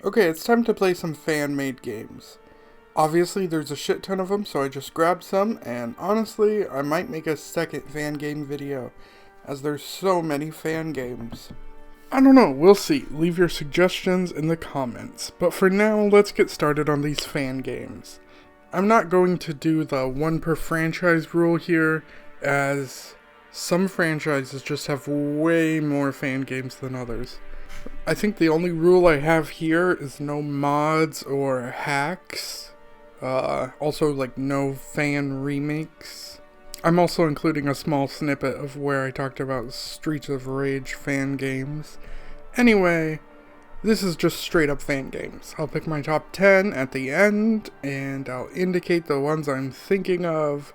Okay, it's time to play some fan-made games. Obviously, there's a shit ton of them, so I just grabbed some, and honestly, I might make a second fan game video, as there's so many fan games. I don't know, we'll see. Leave your suggestions in the comments. But for now, let's get started on these fan games. I'm not going to do the one per franchise rule here, as some franchises just have way more fan games than others. I think the only rule I have here is no mods or hacks. Also, like, no fan remakes. I'm also including a small snippet of where I talked about Streets of Rage fan games. Anyway, this is just straight up fan games. I'll pick my top 10 at the end, and I'll indicate the ones I'm thinking of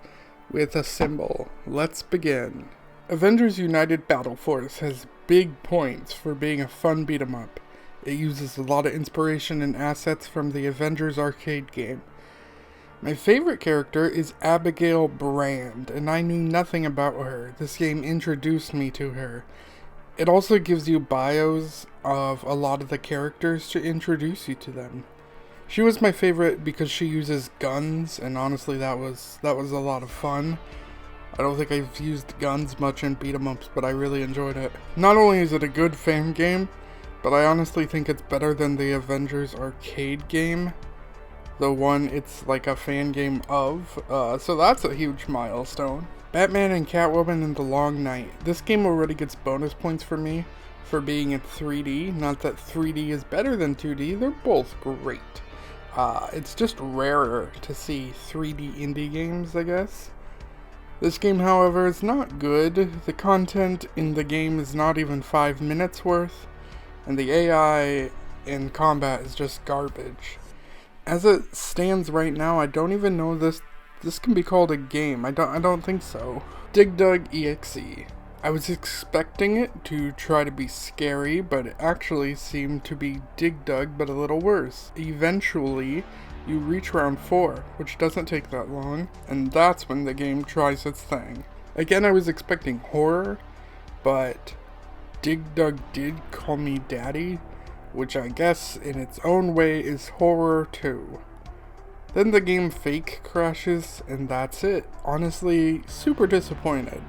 with a symbol. Let's begin. Avengers United Battle Force has big points for being a fun beat-em-up. It uses a lot of inspiration and assets from the Avengers arcade game. My favorite character is Abigail Brand, and I knew nothing about her. This game introduced me to her. It also gives you bios of a lot of the characters to introduce you to them. She was my favorite because she uses guns, and honestly that was a lot of fun. I don't think I've used guns much in beat-em-ups, but I really enjoyed it. Not only is it a good fan game, but I honestly think it's better than the Avengers arcade game. The one it's like a fan game of, so that's a huge milestone. Batman and Catwoman in the Long Night. This game already gets bonus points for me for being in 3D. Not that 3D is better than 2D, they're both great. It's just rarer to see 3D indie games, I guess. This game, however, is not good. The content in the game is not even 5 minutes worth, and the AI in combat is just garbage. As it stands right now, I don't even know this can be called a game. I don't think so. Dig Dug EXE. I was expecting it to try to be scary, but it actually seemed to be Dig Dug, but a little worse. Eventually, you reach round 4, which doesn't take that long, and that's when the game tries its thing. Again, I was expecting horror, but Dig Dug did call me daddy, which I guess in its own way is horror too. Then the game fake crashes, and that's it. Honestly, super disappointed.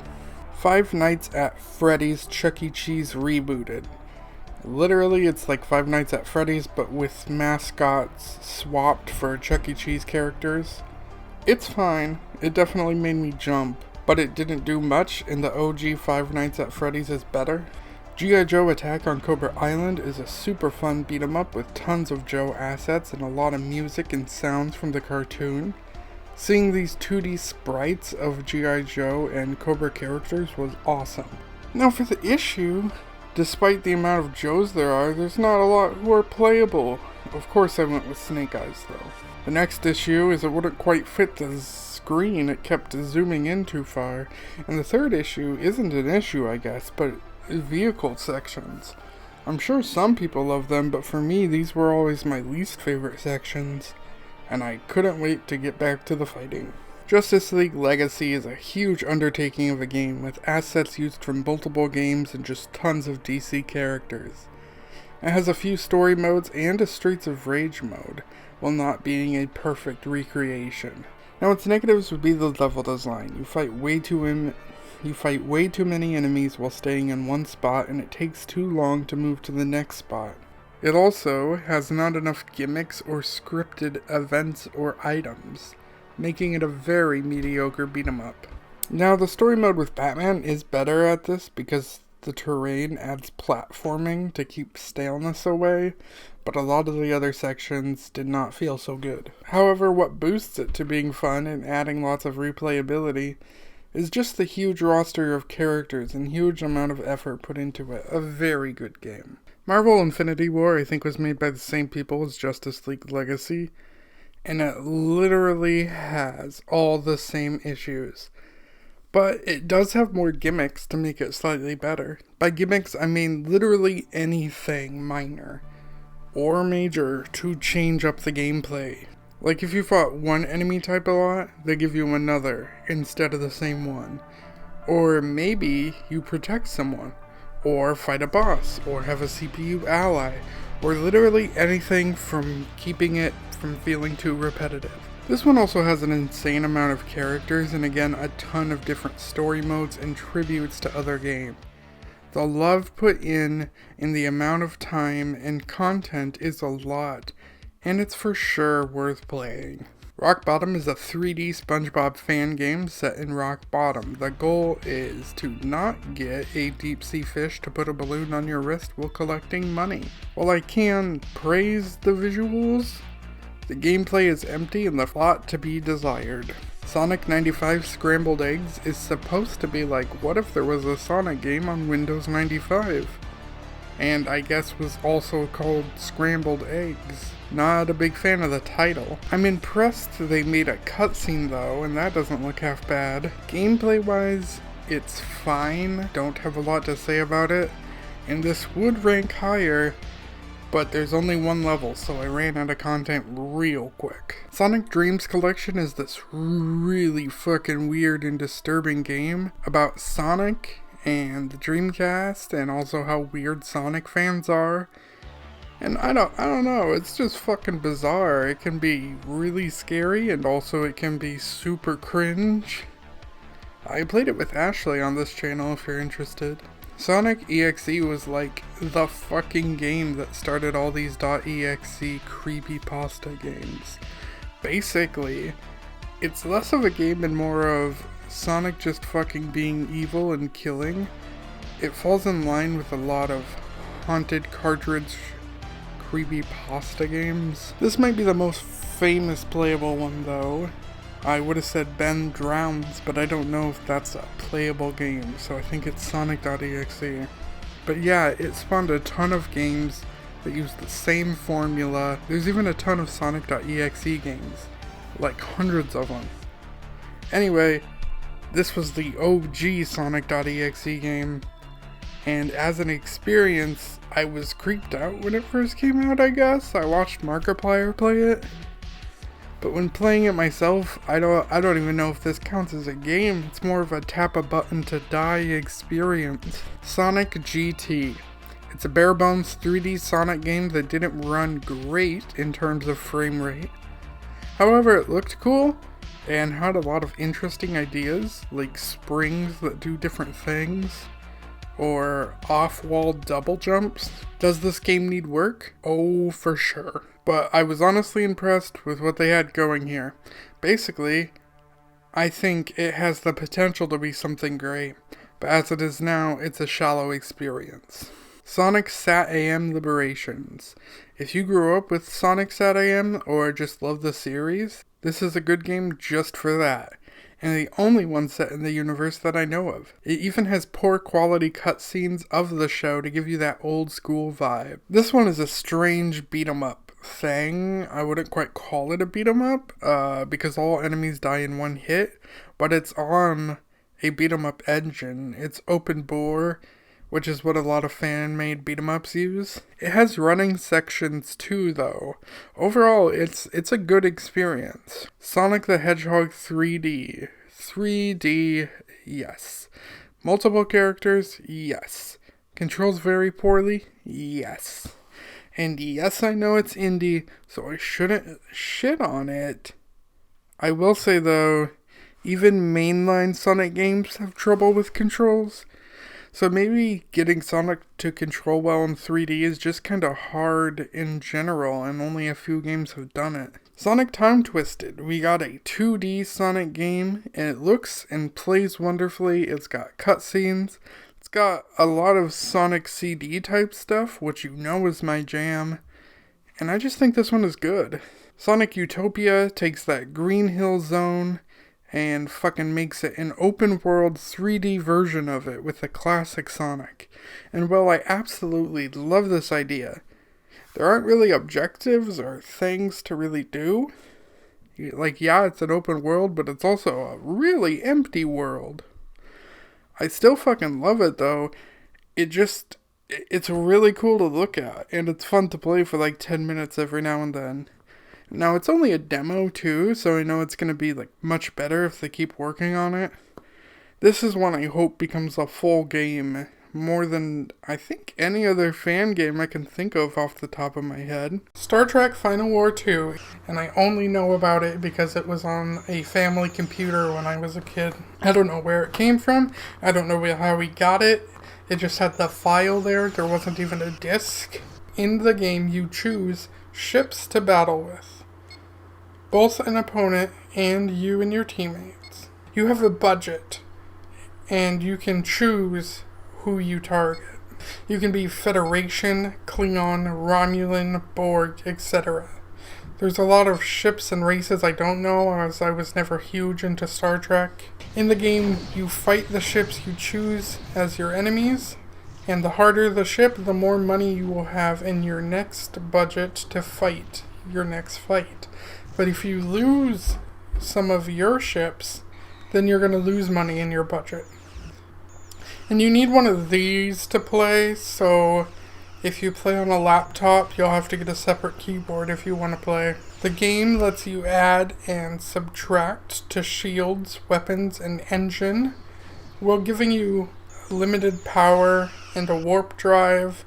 Five Nights at Freddy's Chuck E. Cheese rebooted. Literally, it's like Five Nights at Freddy's, but with mascots swapped for Chuck E. Cheese characters. It's fine. It definitely made me jump, but it didn't do much, and the OG Five Nights at Freddy's is better. G.I. Joe Attack on Cobra Island is a super fun beat-em-up with tons of Joe assets and a lot of music and sounds from the cartoon. Seeing these 2D sprites of G.I. Joe and Cobra characters was awesome. Now for the issue, despite the amount of Joes there are, there's not a lot who are playable. Of course I went with Snake Eyes though. The next issue is it wouldn't quite fit the screen, it kept zooming in too far. And the third issue isn't an issue, I guess, but vehicle sections. I'm sure some people love them, but for me these were always my least favorite sections, and I couldn't wait to get back to the fighting. Justice League Legacy is a huge undertaking of a game with assets used from multiple games and just tons of DC characters. It has a few story modes and a Streets of Rage mode, while not being a perfect recreation. Now its negatives would be the level design. You fight way too many enemies while staying in one spot, and it takes too long to move to the next spot. It also has not enough gimmicks or scripted events or items, making it a very mediocre beat-em-up. Now the story mode with Batman is better at this because the terrain adds platforming to keep staleness away, but a lot of the other sections did not feel so good. However, what boosts it to being fun and adding lots of replayability is just the huge roster of characters and huge amount of effort put into it. A very good game. Marvel Infinity War, I think, was made by the same people as Justice League Legacy, and it literally has all the same issues. But it does have more gimmicks to make it slightly better. By gimmicks, I mean literally anything minor or major to change up the gameplay. Like if you fought one enemy type a lot, they give you another instead of the same one. Or maybe you protect someone, or fight a boss, or have a CPU ally, or literally anything from keeping it from feeling too repetitive. This one also has an insane amount of characters and again a ton of different story modes and tributes to other games. The love put in the amount of time and content is a lot, and it's for sure worth playing. Rock Bottom is a 3D SpongeBob fan game set in Rock Bottom. The goal is to not get a deep sea fish to put a balloon on your wrist while collecting money. While I can praise the visuals, the gameplay is empty and left a lot to be desired. Sonic 95 Scrambled Eggs is supposed to be like, what if there was a Sonic game on Windows 95? And I guess was also called Scrambled Eggs. Not a big fan of the title. I'm impressed they made a cutscene though, and that doesn't look half bad. Gameplay wise, it's fine. Don't have a lot to say about it. And this would rank higher, but there's only one level, so I ran out of content real quick. Sonic Dreams Collection is this really fucking weird and disturbing game about Sonic and the Dreamcast and also how weird Sonic fans are. And I don't know, it's just fucking bizarre. It can be really scary and also it can be super cringe. I played it with Ashley on this channel if you're interested. Sonic EXE was like the fucking game that started all these .exe creepypasta games. Basically, it's less of a game and more of Sonic just fucking being evil and killing. It falls in line with a lot of haunted cartridge creepypasta games. This might be the most famous playable one though. I would have said Ben Drowns, but I don't know if that's a playable game, so I think it's Sonic.exe. But yeah, it spawned a ton of games that use the same formula. There's even a ton of Sonic.exe games, like hundreds of them. Anyway, this was the OG Sonic.exe game, and as an experience, I was creeped out when it first came out, I guess. I watched Markiplier play it. But when playing it myself, I don't even know if this counts as a game. It's more of a tap a button to die experience. Sonic GT. It's a bare bones 3D Sonic game that didn't run great in terms of frame rate. However, it looked cool and had a lot of interesting ideas, like springs that do different things, or off-wall double jumps. Does this game need work? Oh, for sure. But I was honestly impressed with what they had going here. Basically, I think it has the potential to be something great, but as it is now, it's a shallow experience. Sonic SatAM Liberations. If you grew up with Sonic SatAM or just love the series, this is a good game just for that. And the only one set in the universe that I know of. It even has poor quality cutscenes of the show to give you that old school vibe. This one is a strange beat 'em up thing. I wouldn't quite call it a beat 'em up, because all enemies die in one hit, but it's on a beat 'em up engine. It's open bore, which is what a lot of fan-made beat 'em ups use. It has running sections too, though. Overall, it's a good experience. Sonic the Hedgehog 3D. 3D, yes. Multiple characters, yes. Controls very poorly, yes. And yes, I know it's indie, so I shouldn't shit on it. I will say though, even mainline Sonic games have trouble with controls. So maybe getting Sonic to control well in 3D is just kinda hard in general, and only a few games have done it. Sonic Time Twisted. We got a 2D Sonic game, and it looks and plays wonderfully. It's got cutscenes. It's got a lot of Sonic CD type stuff, which you know is my jam. And I just think this one is good. Sonic Utopia takes that Green Hill Zone and fucking makes it an open world 3D version of it with the classic Sonic. And while I absolutely love this idea, there aren't really objectives or things to really do. Like, yeah, it's an open world, but it's also a really empty world. I still fucking love it though. It's really cool to look at, and it's fun to play for like 10 minutes every now and then. Now, it's only a demo too, so I know it's going to be like much better if they keep working on it. This is one I hope becomes a full game more than I think any other fan game I can think of off the top of my head. Star Trek Final War 2, and I only know about it because it was on a family computer when I was a kid. I don't know where it came from. I don't know how we got it. It just had the file there. There wasn't even a disc. In the game, you choose ships to battle with, both an opponent and you and your teammates. You have a budget, and you can choose who you target. You can be Federation, Klingon, Romulan, Borg, etc. There's a lot of ships and races I don't know, as I was never huge into Star Trek. In the game, you fight the ships you choose as your enemies, and the harder the ship, the more money you will have in your next budget to fight your next fight. But if you lose some of your ships, then you're going to lose money in your budget. And you need one of these to play, so if you play on a laptop, you'll have to get a separate keyboard if you want to play. The game lets you add and subtract to shields, weapons, and engine, while giving you limited power and a warp drive,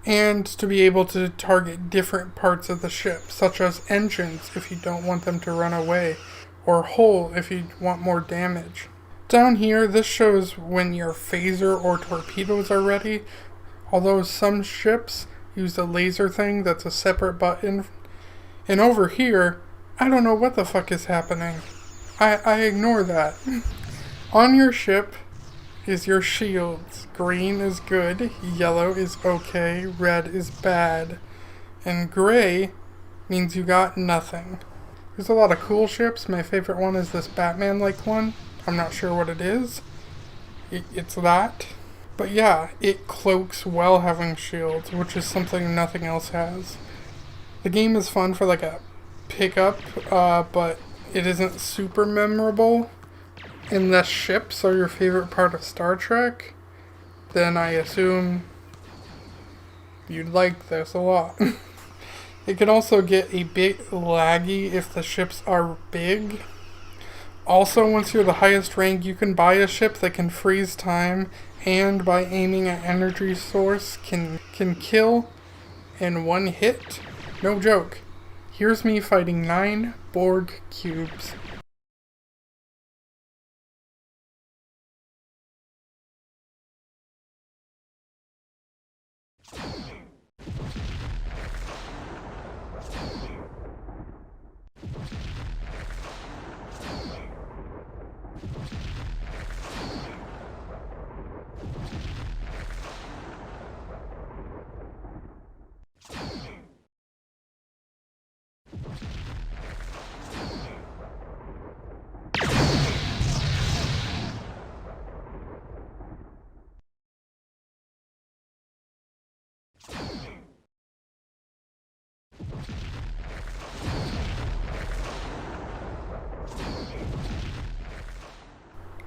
and to be able to target different parts of the ship, such as engines if you don't want them to run away, or hull if you want more damage. Down here, this shows when your phaser or torpedoes are ready, although some ships use a laser thing that's a separate button. And over here, I don't know what the fuck is happening. I ignore that. On your ship is your shields. Green is good, yellow is okay, red is bad, and gray means you got nothing. There's a lot of cool ships. My favorite one is this Batman-like one. I'm not sure what it is. It's that. But yeah, it cloaks while having shields, which is something nothing else has. The game is fun for like a pickup, but it isn't super memorable. Unless ships are your favorite part of Star Trek, then I assume you'd like this a lot. It can also get a bit laggy if the ships are big. Also, once you're the highest rank, you can buy a ship that can freeze time, and by aiming at energy source can kill in one hit. No joke. Here's me fighting 9 Borg cubes.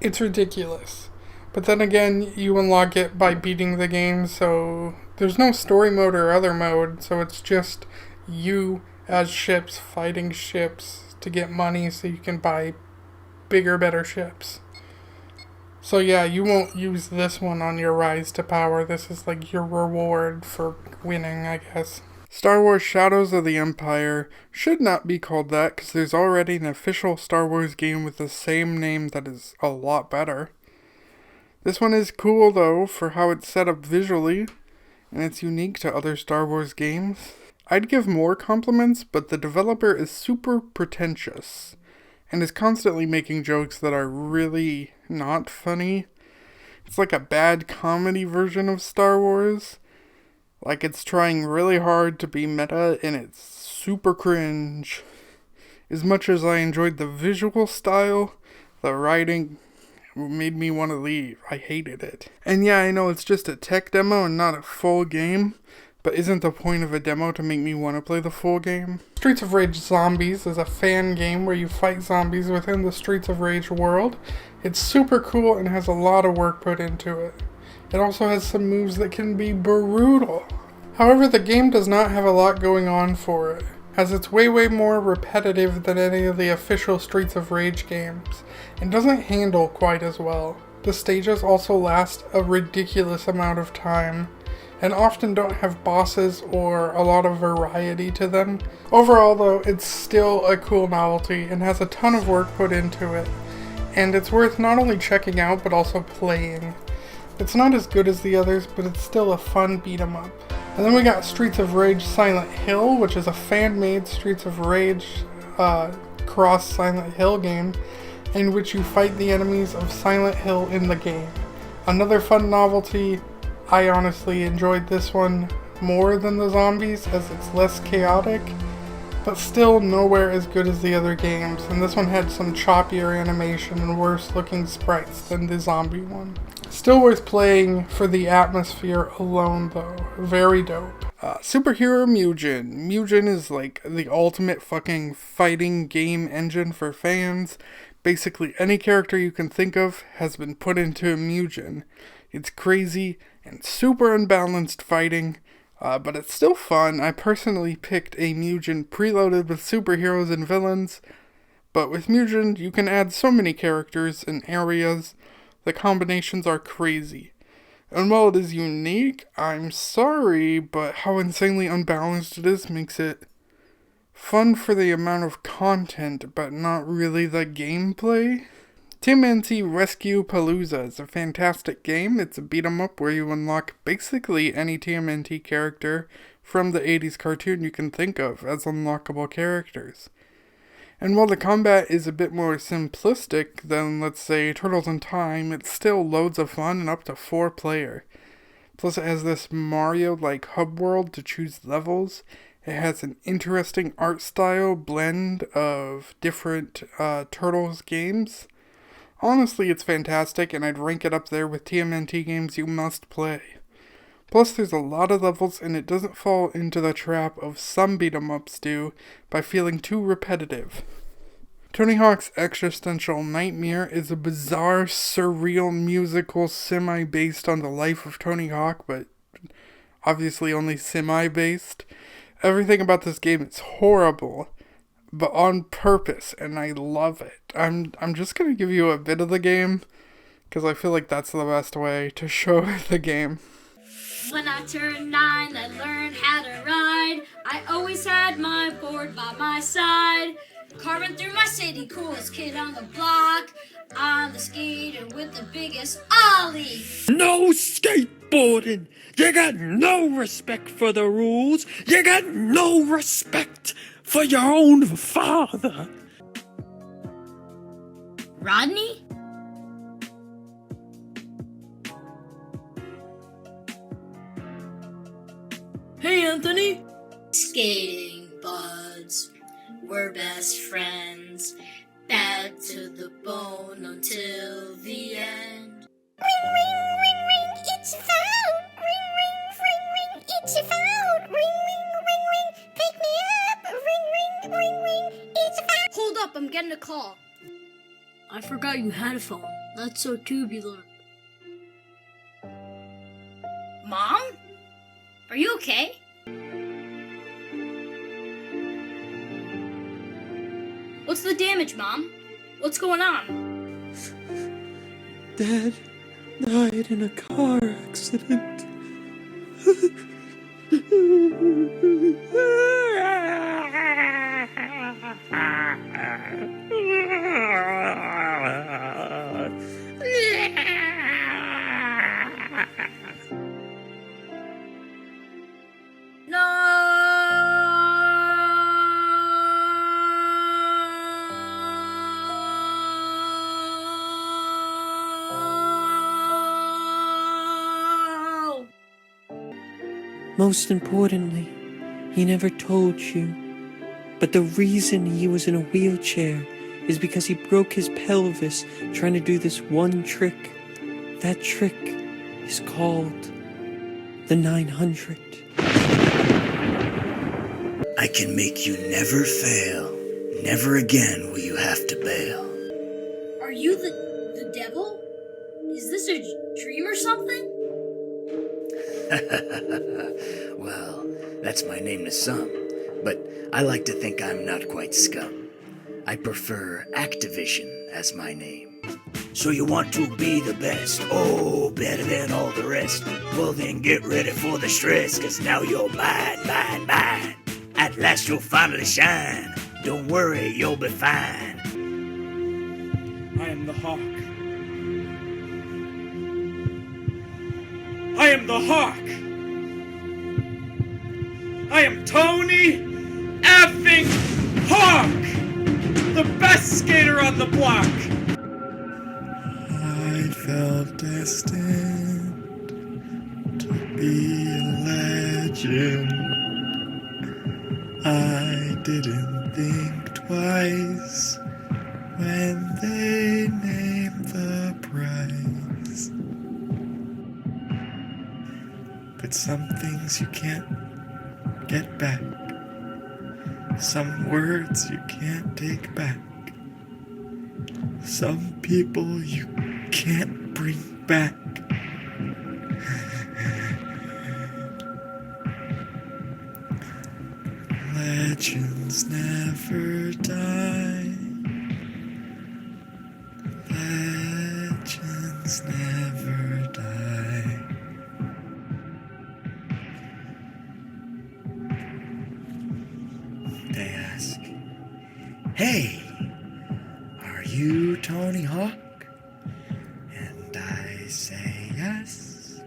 It's ridiculous. But then again, you unlock it by beating the game, so there's no story mode or other mode, so it's just you as ships fighting ships to get money so you can buy bigger, better ships. So yeah, you won't use this one on your rise to power. This is like your reward for winning, I guess. Star Wars Shadows of the Empire should not be called that because there's already an official Star Wars game with the same name that is a lot better. This one is cool though for how it's set up visually, and it's unique to other Star Wars games. I'd give more compliments, but the developer is super pretentious and is constantly making jokes that are really not funny. It's like a bad comedy version of Star Wars. Like it's trying really hard to be meta and it's super cringe. As much as I enjoyed the visual style, the writing made me want to leave. I hated it. And yeah, I know it's just a tech demo and not a full game, but isn't the point of a demo to make me want to play the full game? Streets of Rage Zombies is a fan game where you fight zombies within the Streets of Rage world. It's super cool and has a lot of work put into it. It also has some moves that can be brutal. However, the game does not have a lot going on for it, as it's way more repetitive than any of the official Streets of Rage games, and doesn't handle quite as well. The stages also last a ridiculous amount of time, and often don't have bosses or a lot of variety to them. Overall though, it's still a cool novelty and has a ton of work put into it, and it's worth not only checking out but also playing. It's not as good as the others, but it's still a fun beat 'em up. And then we got Streets of Rage Silent Hill, which is a fan-made Streets of Rage cross Silent Hill game, in which you fight the enemies of Silent Hill in the game. Another fun novelty. I honestly enjoyed this one more than the zombies, as it's less chaotic, but still nowhere as good as the other games, and this one had some choppier animation and worse looking sprites than the zombie one. Still worth playing for the atmosphere alone though. Very dope. Superhero Mugen. Mugen is like the ultimate fucking fighting game engine for fans. Basically any character you can think of has been put into Mugen. It's crazy and super unbalanced fighting, but it's still fun. I personally picked a Mugen preloaded with superheroes and villains, but with Mugen you can add so many characters and areas. The combinations are crazy. And while it is unique, I'm sorry, but how insanely unbalanced it is makes it fun for the amount of content, but not really the gameplay. TMNT Rescue Palooza is a fantastic game. It's a beat 'em up where you unlock basically any TMNT character from the 80s cartoon you can think of as unlockable characters. And while the combat is a bit more simplistic than, let's say, Turtles in Time, it's still loads of fun and up to 4 player. Plus it has this Mario-like hub world to choose levels. It has an interesting art style blend of different Turtles games. Honestly, it's fantastic, and I'd rank it up there with TMNT games you must play. Plus, there's a lot of levels, and it doesn't fall into the trap of some beat-em-ups do by feeling too repetitive. Tony Hawk's Existential Nightmare is a bizarre, surreal musical semi-based on the life of Tony Hawk, but obviously only semi-based. Everything about this game is horrible, but on purpose, and I love it. I'm just gonna give you a bit of the game, because I feel like that's the best way to show the game. When I turned 9, I learned how to ride. I always had my board by my side. Carving through my city, coolest kid on the block. On the skater with the biggest ollie. No skateboarding! You got no respect for the rules! You got no respect for your own father! Rodney? Hey, Anthony! Skating buds, we're best friends. Bad to the bone until the end. Ring, ring, ring, ring, it's found! Ring, ring, ring, ring, it's found! Ring, ring, ring, pick me up! Ring, ring, ring, ring, it's found! Hold up, I'm getting a call. I forgot you had a phone. That's so tubular. Mom? Are you okay? What's the damage, Mom? What's going on? Dad died in a car accident. Most importantly, he never told you. But the reason he was in a wheelchair is because he broke his pelvis trying to do this one trick. That trick is called the 900. I can make you never fail. Never again will you have to bail. Are you the devil? Is this a dream or something? Well, that's my name to some, but I like to think I'm not quite scum. I prefer Activision as my name. So you want to be the best, oh, better than all the rest. Well then get ready for the stress, cause now you're mine, mine, mine. At last you'll finally shine. Don't worry, you'll be fine. I am the Hawk. I am the Hawk. I am Tony effing Hawk, the best skater on the block. I felt destined to be a legend. I didn't think twice when they named the prize. But some things you can't get back. Some words you can't take back. Some people you can't bring back. Legends never die. Legends never die. They ask, "Hey, are you Tony Hawk?" And I say, "Yes,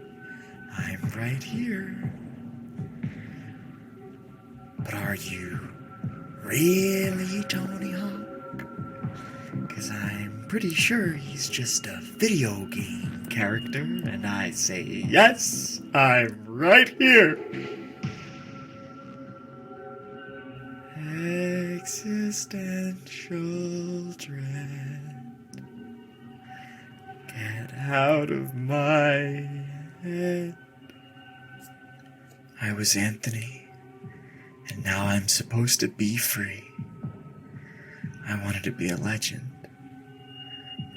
I'm right here." "But are you really Tony Hawk? 'Cause I'm pretty sure he's just a video game character." And I say, "Yes, I'm right here." Existential dread, get out of my head. I was Anthony, and now I'm supposed to be free. I wanted to be a legend.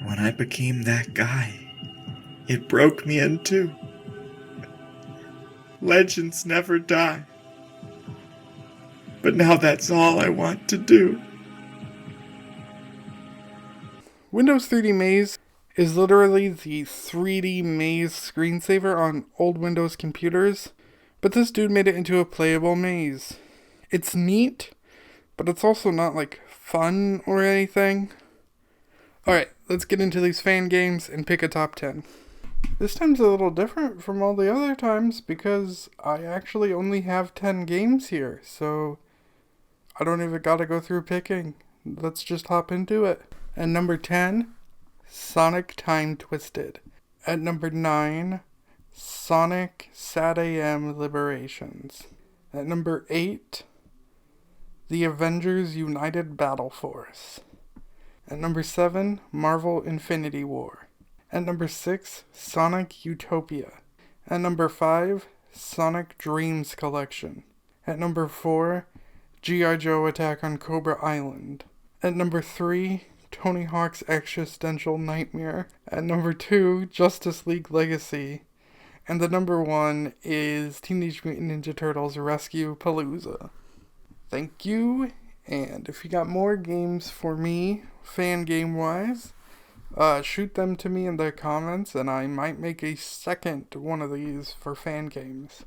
When I became that guy, it broke me in two. Legends never die. But now that's all I want to do. Windows 3D Maze is literally the 3D maze screensaver on old Windows computers, but this dude made it into a playable maze. It's neat, but it's also not like fun or anything. Alright, let's get into these fan games and pick a top 10. This time's a little different from all the other times because I actually only have 10 games here, so I don't even gotta go through picking. Let's just hop into it. At number 10, Sonic Time Twisted. At number 9, Sonic SatAM Liberations. At number 8, The Avengers United Battle Force. At number 7, Marvel Infinity War. At number 6, Sonic Utopia. At number 5, Sonic Dreams Collection. At number 4, G.I. Joe Attack on Cobra Island. At number 3, Tony Hawk's Existential Nightmare. At number 2, Justice League Legacy. And the number 1 is Teenage Mutant Ninja Turtles Rescue Palooza. Thank you, and if you got more games for me, fan game wise, shoot them to me in the comments and I might make a second one of these for fan games.